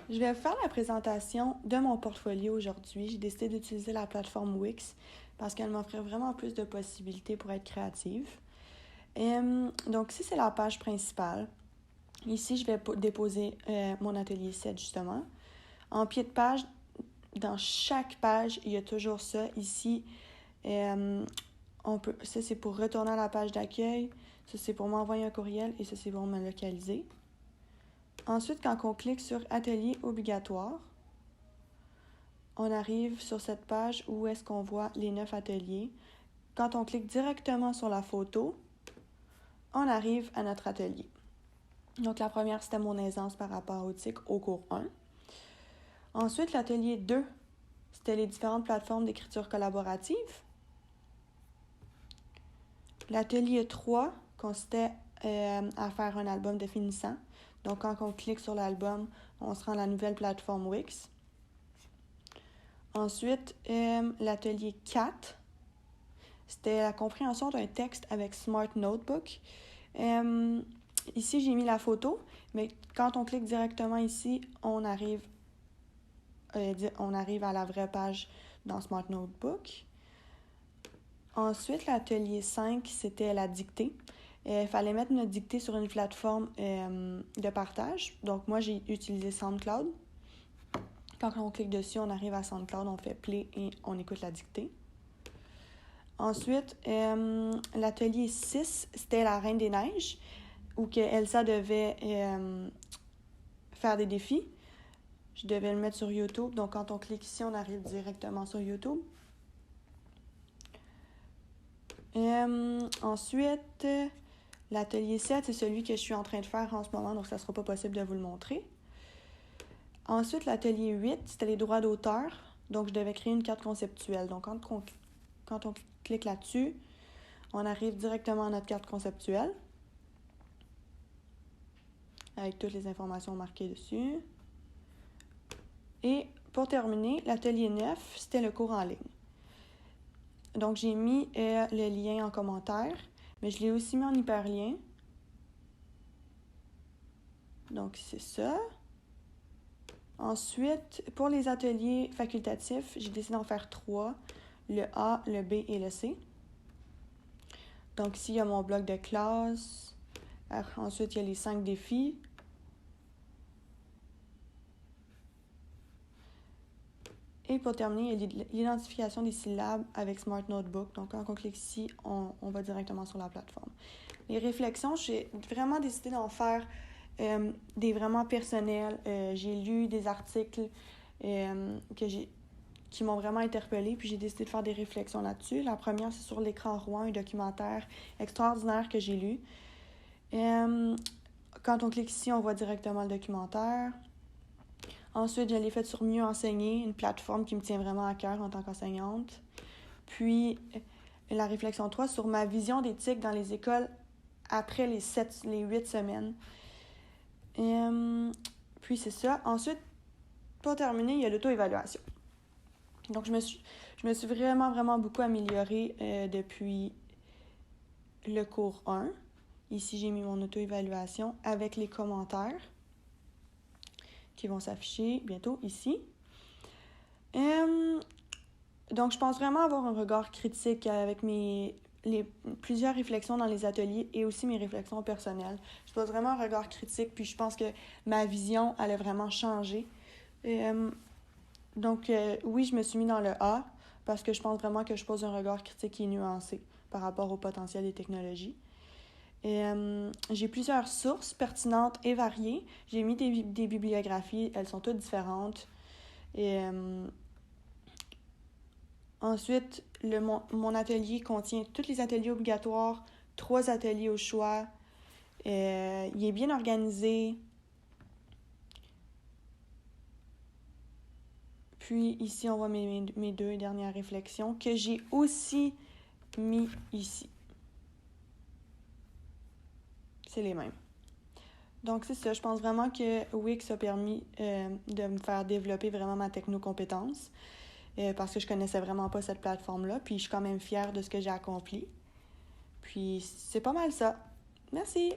Je vais faire la présentation de mon portfolio aujourd'hui. J'ai décidé d'utiliser la plateforme Wix parce qu'elle m'offrait vraiment plus de possibilités pour être créative. Donc ici, c'est la page principale. Ici, je vais déposer mon atelier 7 justement. En pied de page, dans chaque page, il y a toujours ça. Ici, ça c'est pour retourner à la page d'accueil, ça c'est pour m'envoyer un courriel et ça c'est pour me localiser. Ensuite, quand on clique sur Atelier obligatoire, on arrive sur cette page où est-ce qu'on voit les 9 ateliers. Quand on clique directement sur la photo, on arrive à notre atelier. Donc, la première, c'était mon aisance par rapport au TIC au cours 1. Ensuite, l'atelier 2, c'était les différentes plateformes d'écriture collaborative. L'atelier 3 consistait à faire un album de finissant. Donc, quand on clique sur l'album, on se rend à la nouvelle plateforme Wix. Ensuite, l'atelier 4, c'était la compréhension d'un texte avec Smart Notebook. Ici, j'ai mis la photo, mais quand on clique directement ici, on arrive à la vraie page dans Smart Notebook. Ensuite, l'atelier 5, c'était la dictée. Il fallait mettre notre dictée sur une plateforme de partage. Donc, moi, j'ai utilisé SoundCloud. Quand on clique dessus, on arrive à SoundCloud, on fait play et on écoute la dictée. Ensuite, l'atelier 6, c'était la Reine des Neiges, où que Elsa devait faire des défis. Je devais le mettre sur YouTube. Donc, quand on clique ici, on arrive directement sur YouTube. Ensuite, l'atelier 7, c'est celui que je suis en train de faire en ce moment, donc ça ne sera pas possible de vous le montrer. Ensuite, l'atelier 8, c'était les droits d'auteur. Donc, je devais créer une carte conceptuelle. Donc, quand on clique là-dessus, on arrive directement à notre carte conceptuelle avec toutes les informations marquées dessus. Et pour terminer, l'atelier 9, c'était le cours en ligne. Donc, j'ai mis le lien en commentaire, mais je l'ai aussi mis en hyperlien. Donc, c'est ça. Ensuite, pour les ateliers facultatifs, j'ai décidé d'en faire 3, le A, le B et le C. Donc, ici, il y a mon bloc de classe. Ensuite, il y a les 5 défis. Et pour terminer, il y a l'identification des syllabes avec Smart Notebook. Donc, quand on clique ici, on va directement sur la plateforme. Les réflexions, j'ai vraiment décidé d'en faire des vraiment personnels. J'ai lu des articles qui m'ont vraiment interpellée, puis j'ai décidé de faire des réflexions là-dessus. La première, c'est sur l'écran roi, un documentaire extraordinaire que j'ai lu. Quand on clique ici, on voit directement le documentaire. Ensuite, je l'ai fait sur Mieux enseigner, une plateforme qui me tient vraiment à cœur en tant qu'enseignante. Puis, la réflexion 3 sur ma vision d'éthique dans les écoles après les 8 semaines. Puis, c'est ça. Ensuite, pour terminer, il y a l'auto-évaluation. Donc, je me suis vraiment, vraiment beaucoup améliorée depuis le cours 1. Ici, j'ai mis mon auto-évaluation avec les commentaires qui vont s'afficher bientôt ici. Donc, je pense vraiment avoir un regard critique avec plusieurs réflexions dans les ateliers et aussi mes réflexions personnelles. Je pose vraiment un regard critique, puis je pense que ma vision, elle a vraiment changé. Donc, oui, je me suis mis dans le A parce que je pense vraiment que je pose un regard critique et nuancé par rapport au potentiel des technologies. J'ai plusieurs sources pertinentes et variées. J'ai mis des bibliographies, elles sont toutes différentes. Ensuite, mon atelier contient tous les ateliers obligatoires, 3 ateliers au choix. Il est bien organisé. Puis ici, on voit mes 2 dernières réflexions que j'ai aussi mis ici. C'est les mêmes. Donc, c'est ça. Je pense vraiment que Wix a permis de me faire développer vraiment ma techno-compétence parce que je connaissais vraiment pas cette plateforme-là. Puis, je suis quand même fière de ce que j'ai accompli. Puis, c'est pas mal ça. Merci!